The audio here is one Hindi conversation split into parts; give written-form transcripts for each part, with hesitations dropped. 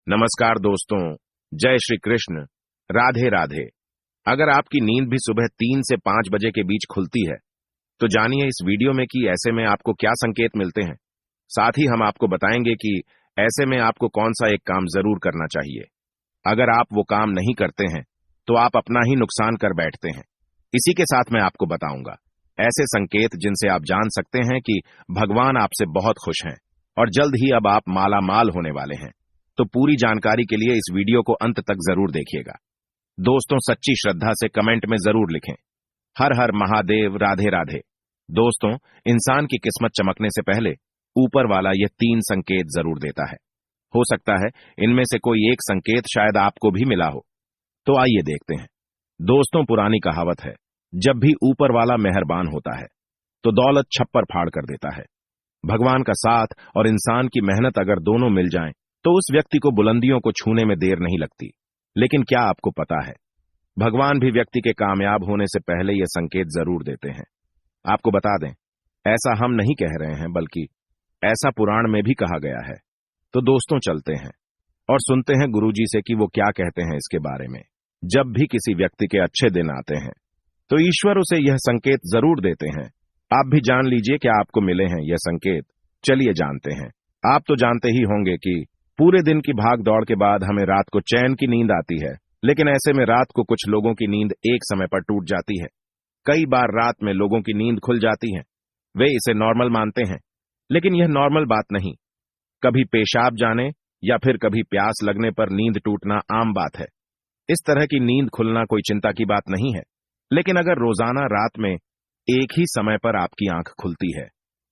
नमस्कार दोस्तों, जय श्री कृष्ण, राधे राधे। अगर आपकी नींद भी सुबह 3 से 5 बजे के बीच खुलती है, तो जानिए इस वीडियो में कि ऐसे में आपको क्या संकेत मिलते हैं। साथ ही हम आपको बताएंगे कि ऐसे में आपको कौन सा एक काम जरूर करना चाहिए। अगर आप वो काम नहीं करते हैं, तो आप अपना ही नुकसान कर बैठते हैं। इसी के साथ मैं आपको बताऊंगा ऐसे संकेत जिनसे आप जान सकते हैं कि भगवान आपसे बहुत खुश हैं और जल्द ही अब आप माला माल होने वाले हैं। तो पूरी जानकारी के लिए इस वीडियो को अंत तक जरूर देखिएगा। दोस्तों, सच्ची श्रद्धा से कमेंट में जरूर लिखें, हर हर महादेव, राधे राधे। दोस्तों, इंसान की किस्मत चमकने से पहले ऊपर वाला यह 3 संकेत जरूर देता है। हो सकता है इनमें से कोई एक संकेत शायद आपको भी मिला हो। तो आइए देखते हैं। दोस्तों, पुरानी कहावत है, जब भी ऊपर वाला मेहरबान होता है तो दौलत छप्पर फाड़ कर देता है। भगवान का साथ और इंसान की मेहनत अगर दोनों मिल जाएं, तो उस व्यक्ति को बुलंदियों को छूने में देर नहीं लगती। लेकिन क्या आपको पता है, भगवान भी व्यक्ति के कामयाब होने से पहले यह संकेत जरूर देते हैं। आपको बता दें, ऐसा हम नहीं कह रहे हैं, बल्कि ऐसा पुराण में भी कहा गया है। तो दोस्तों, चलते हैं और सुनते हैं गुरुजी से कि वो क्या कहते हैं इसके बारे में। जब भी किसी व्यक्ति के अच्छे दिन आते हैं, तो ईश्वर उसे यह संकेत जरूर देते हैं। आप भी जान लीजिए क्या आपको मिले हैं यह संकेत। चलिए जानते हैं। आप तो जानते ही होंगे कि पूरे दिन की भाग दौड़ के बाद हमें रात को चैन की नींद आती है, लेकिन ऐसे में रात को कुछ लोगों की नींद एक समय पर टूट जाती है। कई बार रात में लोगों की नींद खुल जाती है। वे इसे नॉर्मल मानते हैं, लेकिन यह नॉर्मल बात नहीं। कभी पेशाब जाने या फिर कभी प्यास लगने पर नींद टूटना आम बात है। इस तरह की नींद खुलना कोई चिंता की बात नहीं है। लेकिन अगर रोजाना रात में एक ही समय पर आपकी आंख खुलती है,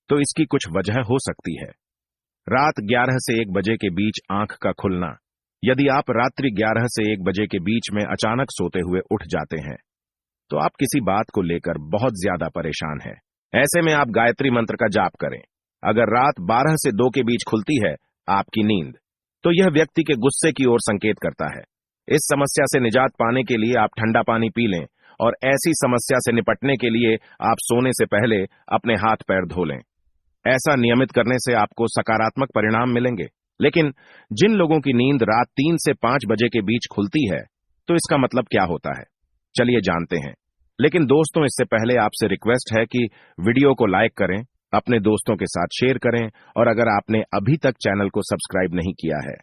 तो इसकी कुछ वजह हो सकती है। रात 11 से 1 बजे के बीच आंख का खुलना। यदि आप रात्रि 11 से 1 बजे के बीच में अचानक सोते हुए उठ जाते हैं, तो आप किसी बात को लेकर बहुत ज्यादा परेशान हैं। ऐसे में आप गायत्री मंत्र का जाप करें। अगर रात 12 से 2 के बीच खुलती है आपकी नींद, तो यह व्यक्ति के गुस्से की ओर संकेत करता है। इस समस्या से निजात पाने के लिए आप ठंडा पानी पी लें और ऐसी समस्या से निपटने के लिए आप सोने से पहले अपने हाथ पैर धो लें। ऐसा नियमित करने से आपको सकारात्मक परिणाम मिलेंगे। लेकिन जिन लोगों की नींद रात 3 से 5 बजे के बीच खुलती है, तो इसका मतलब क्या होता है, चलिए जानते हैं। लेकिन दोस्तों, इससे पहले आपसे रिक्वेस्ट है कि वीडियो को लाइक करें, अपने दोस्तों के साथ शेयर करें और अगर आपने अभी तक चैनल को सब्सक्राइब नहीं किया है,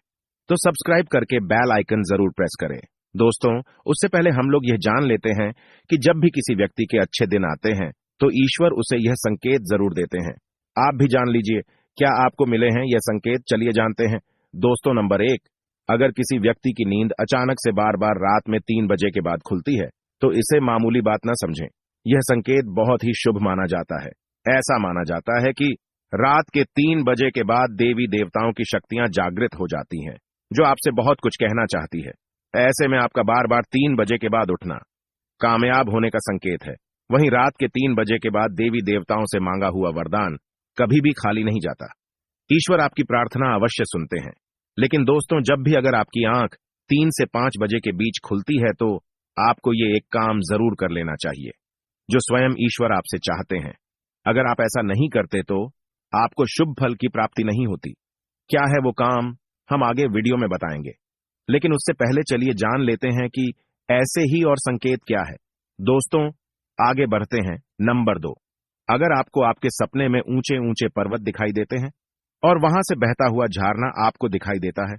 तो सब्सक्राइब करके बेल आइकन जरूर प्रेस करें। दोस्तों, उससे पहले हम लोग यह जान लेते हैं कि जब भी किसी व्यक्ति के अच्छे दिन आते हैं, तो ईश्वर उसे यह संकेत जरूर देते हैं। आप भी जान लीजिए क्या आपको मिले हैं यह संकेत। चलिए जानते हैं। दोस्तों, नंबर 1, अगर किसी व्यक्ति की नींद अचानक से बार बार रात में 3 बजे के बाद खुलती है, तो इसे मामूली बात न समझें। यह संकेत बहुत ही शुभ माना जाता है। ऐसा माना जाता है कि रात के 3 बजे के बाद देवी देवताओं की शक्तियां जागृत हो जाती हैं, जो आपसे बहुत कुछ कहना चाहती है। ऐसे में आपका बार बार 3 बजे के बाद उठना कामयाब होने का संकेत है। वहीं रात के 3 बजे के बाद देवी देवताओं से मांगा हुआ वरदान कभी भी खाली नहीं जाता। ईश्वर आपकी प्रार्थना अवश्य सुनते हैं। लेकिन दोस्तों, जब भी अगर आपकी आंख 3 से 5 बजे के बीच खुलती है, तो आपको ये एक काम जरूर कर लेना चाहिए जो स्वयं ईश्वर आपसे चाहते हैं। अगर आप ऐसा नहीं करते तो आपको शुभ फल की प्राप्ति नहीं होती। क्या है वो काम, हम आगे वीडियो में बताएंगे। लेकिन उससे पहले चलिए जान लेते हैं कि ऐसे ही और संकेत क्या है। दोस्तों, आगे बढ़ते हैं। नंबर 2, अगर आपको आपके सपने में ऊंचे ऊंचे पर्वत दिखाई देते हैं और वहां से बहता हुआ झरना आपको दिखाई देता है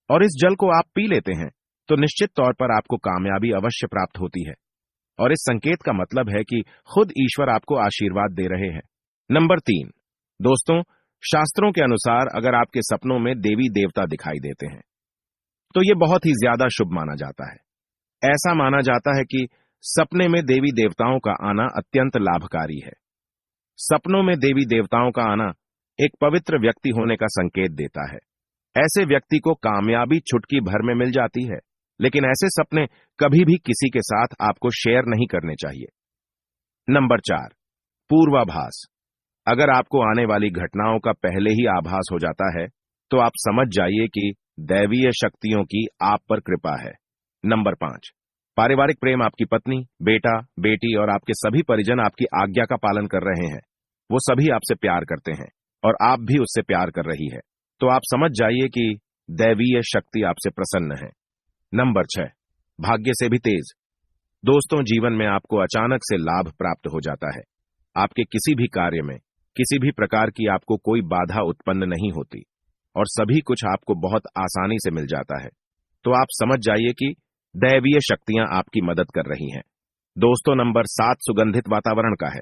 और इस जल को आप पी लेते हैं, तो निश्चित तौर पर आपको कामयाबी अवश्य प्राप्त होती है। और इस संकेत का मतलब है कि खुद ईश्वर आपको आशीर्वाद दे रहे हैं। नंबर 3, दोस्तों, शास्त्रों के अनुसार अगर आपके सपनों में देवी देवता दिखाई देते हैं, तो यह बहुत ही ज्यादा शुभ माना जाता है। ऐसा माना जाता है कि सपने में देवी देवताओं का आना अत्यंत लाभकारी है। सपनों में देवी देवताओं का आना एक पवित्र व्यक्ति होने का संकेत देता है। ऐसे व्यक्ति को कामयाबी चुटकी भर में मिल जाती है। लेकिन ऐसे सपने कभी भी किसी के साथ आपको शेयर नहीं करने चाहिए। नंबर 4, पूर्वाभास। अगर आपको आने वाली घटनाओं का पहले ही आभास हो जाता है, तो आप समझ जाइए कि दैवीय शक्तियों की आप पर कृपा है। नंबर 5, पारिवारिक प्रेम। आपकी पत्नी, बेटा, बेटी और आपके सभी परिजन आपकी आज्ञा का पालन कर रहे हैं। वो सभी आपसे प्यार करते हैं और आप भी उससे प्यार कर रही है। तो आप समझ जाइए कि दैवीय शक्ति आपसे प्रसन्न है। नंबर 6, भाग्य से भी तेज। दोस्तों, जीवन में आपको अचानक से लाभ प्राप्त हो जाता है। आपके किसी भी कार्य में किसी भी प्रकार की आपको कोई बाधा उत्पन्न नहीं होती और सभी कुछ आपको बहुत आसानी से मिल जाता है। तो आप समझ जाइए कि दैवीय शक्तियां आपकी मदद कर रही हैं। दोस्तों, नंबर 7 सुगंधित वातावरण का है।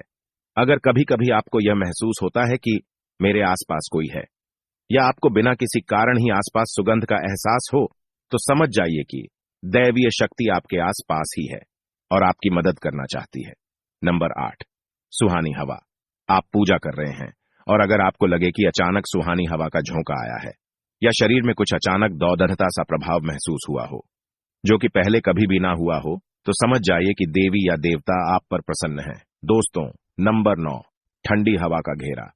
अगर कभी कभी आपको यह महसूस होता है कि मेरे आसपास कोई है, या आपको बिना किसी कारण ही आसपास सुगंध का एहसास हो, तो समझ जाइए कि दैवीय शक्ति आपके आसपास ही है और आपकी मदद करना चाहती है। नंबर 8 सुहानी हवा। आप पूजा कर रहे हैं और अगर आपको लगे कि अचानक सुहानी हवा का झोंका आया है या शरीर में कुछ अचानक दौदढ़ता सा प्रभाव महसूस हुआ हो, जो कि पहले कभी भी ना हुआ हो, तो समझ जाइए कि देवी या देवता आप पर प्रसन्न है। दोस्तों, नंबर 9 ठंडी हवा का घेरा।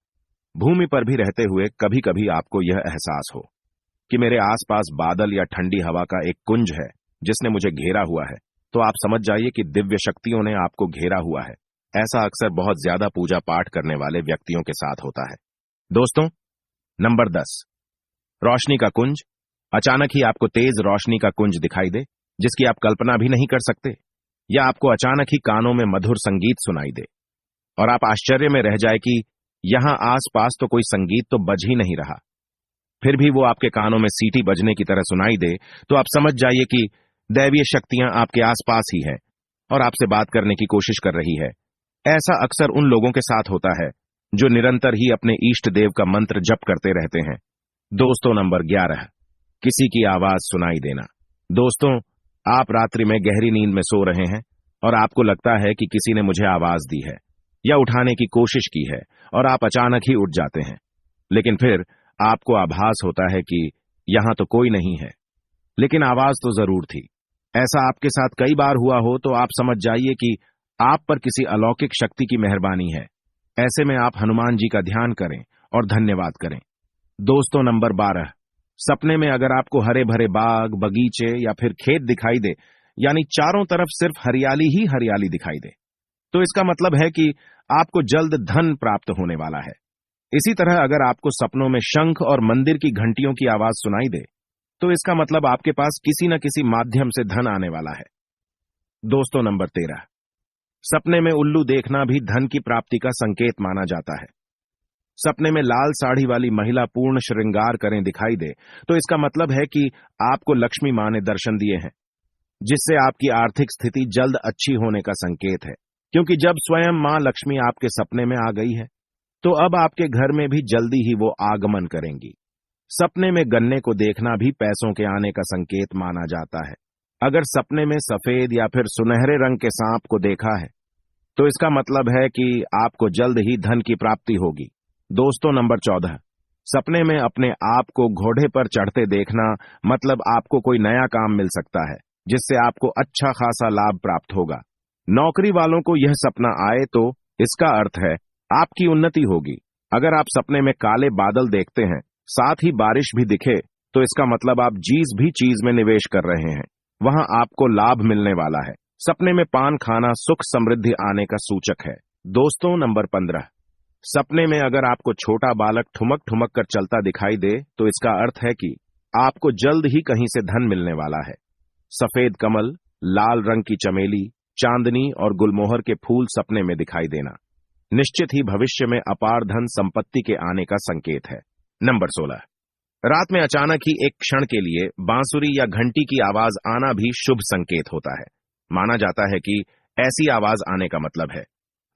भूमि पर भी रहते हुए कभी कभी आपको यह एहसास हो कि मेरे आसपास बादल या ठंडी हवा का एक कुंज है जिसने मुझे घेरा हुआ है, तो आप समझ जाइए कि दिव्य शक्तियों ने आपको घेरा हुआ है। ऐसा अक्सर बहुत ज्यादा पूजा पाठ करने वाले व्यक्तियों के साथ होता है। दोस्तों, नंबर 10 रोशनी का कुंज। अचानक ही आपको तेज रोशनी का कुंज दिखाई दे जिसकी आप कल्पना भी नहीं कर सकते, या आपको अचानक ही कानों में मधुर संगीत सुनाई दे और आप आश्चर्य में रह जाए कि यहां आसपास तो कोई संगीत तो बज ही नहीं रहा, फिर भी वो आपके कानों में सीटी बजने की तरह सुनाई दे, तो आप समझ जाइए कि दैवीय शक्तियां आपके आसपास ही है और आपसे बात करने की कोशिश कर रही है। ऐसा अक्सर उन लोगों के साथ होता है जो निरंतर ही अपने इष्ट देव का मंत्र जप करते रहते हैं। दोस्तों, नंबर 11 किसी की आवाज सुनाई देना। दोस्तों, आप रात्रि में गहरी नींद में सो रहे हैं और आपको लगता है कि किसी ने मुझे आवाज दी है या उठाने की कोशिश की है और आप अचानक ही उठ जाते हैं, लेकिन फिर आपको आभास होता है कि यहां तो कोई नहीं है, लेकिन आवाज तो जरूर थी। ऐसा आपके साथ कई बार हुआ हो तो आप समझ जाइए कि आप पर किसी अलौकिक शक्ति की मेहरबानी है। ऐसे में आप हनुमान जी का ध्यान करें और धन्यवाद करें। दोस्तों, नंबर 12 सपने में अगर आपको हरे भरे बाग, बगीचे या फिर खेत दिखाई दे, यानी चारों तरफ सिर्फ हरियाली ही हरियाली दिखाई दे, तो इसका मतलब है कि आपको जल्द धन प्राप्त होने वाला है। इसी तरह अगर आपको सपनों में शंख और मंदिर की घंटियों की आवाज सुनाई दे, तो इसका मतलब आपके पास किसी न किसी माध्यम से धन आने वाला है। दोस्तों, नंबर 13 सपने में उल्लू देखना भी धन की प्राप्ति का संकेत माना जाता है। सपने में लाल साड़ी वाली महिला पूर्ण श्रृंगार करें दिखाई दे, तो इसका मतलब है कि आपको लक्ष्मी मां ने दर्शन दिए हैं, जिससे आपकी आर्थिक स्थिति जल्द अच्छी होने का संकेत है, क्योंकि जब स्वयं मां लक्ष्मी आपके सपने में आ गई है, तो अब आपके घर में भी जल्दी ही वो आगमन करेंगी। सपने में गन्ने को देखना भी पैसों के आने का संकेत माना जाता है। अगर सपने में सफेद या फिर सुनहरे रंग के सांप को देखा है, तो इसका मतलब है कि आपको जल्द ही धन की प्राप्ति होगी। दोस्तों, नंबर 14 सपने में अपने आप को घोड़े पर चढ़ते देखना, मतलब आपको कोई नया काम मिल सकता है जिससे आपको अच्छा खासा लाभ प्राप्त होगा। नौकरी वालों को यह सपना आए तो इसका अर्थ है आपकी उन्नति होगी। अगर आप सपने में काले बादल देखते हैं, साथ ही बारिश भी दिखे, तो इसका मतलब आप जिस भी चीज में निवेश कर रहे हैं वहां आपको लाभ मिलने वाला है। सपने में पान खाना सुख समृद्धि आने का सूचक है। दोस्तों, नंबर 15 सपने में अगर आपको छोटा बालक ठुमक ठुमक कर चलता दिखाई दे, तो इसका अर्थ है कि आपको जल्द ही कहीं से धन मिलने वाला है। सफेद कमल, लाल रंग की चमेली, चांदनी और गुलमोहर के फूल सपने में दिखाई देना निश्चित ही भविष्य में अपार धन संपत्ति के आने का संकेत है। नंबर 16 रात में अचानक ही एक क्षण के लिए बांसुरी या घंटी की आवाज आना भी शुभ संकेत होता है। माना जाता है कि ऐसी आवाज आने का मतलब है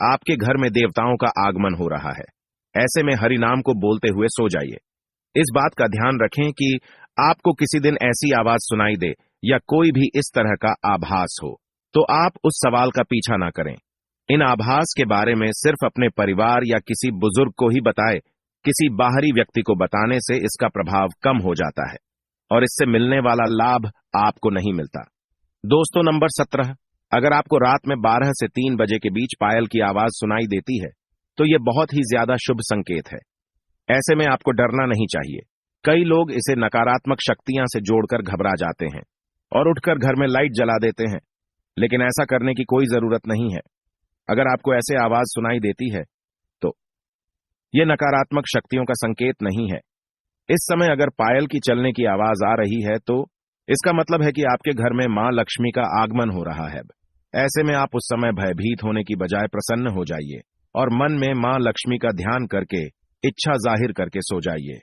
आपके घर में देवताओं का आगमन हो रहा है। ऐसे में हरि नाम को बोलते हुए सो जाइए। इस बात का ध्यान रखें कि आपको किसी दिन ऐसी आवाज सुनाई दे या कोई भी इस तरह का आभास हो, तो आप उस सवाल का पीछा ना करें। इन आभास के बारे में सिर्फ अपने परिवार या किसी बुजुर्ग को ही बताएं। किसी बाहरी व्यक्ति को बताने से इसका प्रभाव कम हो जाता है और इससे मिलने वाला लाभ आपको नहीं मिलता। दोस्तों, नंबर 17 अगर आपको रात में 12 से 3 बजे के बीच पायल की आवाज सुनाई देती है, तो यह बहुत ही ज्यादा शुभ संकेत है। ऐसे में आपको डरना नहीं चाहिए। कई लोग इसे नकारात्मक शक्तियां से जोड़कर घबरा जाते हैं और उठकर घर में लाइट जला देते हैं, लेकिन ऐसा करने की कोई जरूरत नहीं है। अगर आपको ऐसे आवाज सुनाई देती है, तो यह नकारात्मक शक्तियों का संकेत नहीं है। इस समय अगर पायल की चलने की आवाज आ रही है तो इसका मतलब है कि आपके घर में मां लक्ष्मी का आगमन हो रहा है। ऐसे में आप उस समय भयभीत होने की बजाय प्रसन्न हो जाइए और मन में मां लक्ष्मी का ध्यान करके इच्छा जाहिर करके सो जाइए।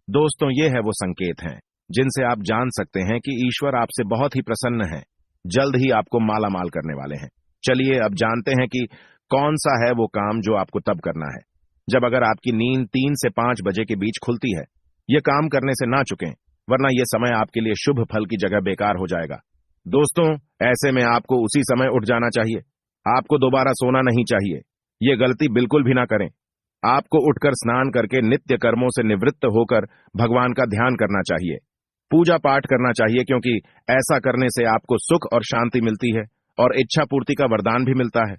दोस्तों, ये है वो संकेत हैं जिनसे आप जान सकते हैं कि ईश्वर आपसे बहुत ही प्रसन्न है, जल्द ही आपको माला माल करने वाले हैं। चलिए अब जानते हैं कि कौन सा है वो काम जो आपको तब करना है जब अगर आपकी नींद 3 से 5 बजे के बीच खुलती है। ये काम करने से ना चुकें, वरना यह समय आपके लिए शुभ फल की जगह बेकार हो जाएगा। दोस्तों, ऐसे में आपको उसी समय उठ जाना चाहिए। आपको दोबारा सोना नहीं चाहिए। ये गलती बिल्कुल भी ना करें। आपको उठकर स्नान करके नित्य कर्मों से निवृत्त होकर भगवान का ध्यान करना चाहिए, पूजा पाठ करना चाहिए, क्योंकि ऐसा करने से आपको सुख और शांति मिलती है और इच्छा पूर्ति का वरदान भी मिलता है।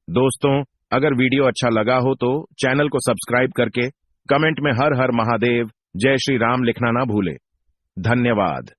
दोस्तों, अगर वीडियो अच्छा लगा हो तो चैनल को सब्सक्राइब करके कमेंट में हर हर महादेव, जय श्री राम लिखना ना भूले। धन्यवाद।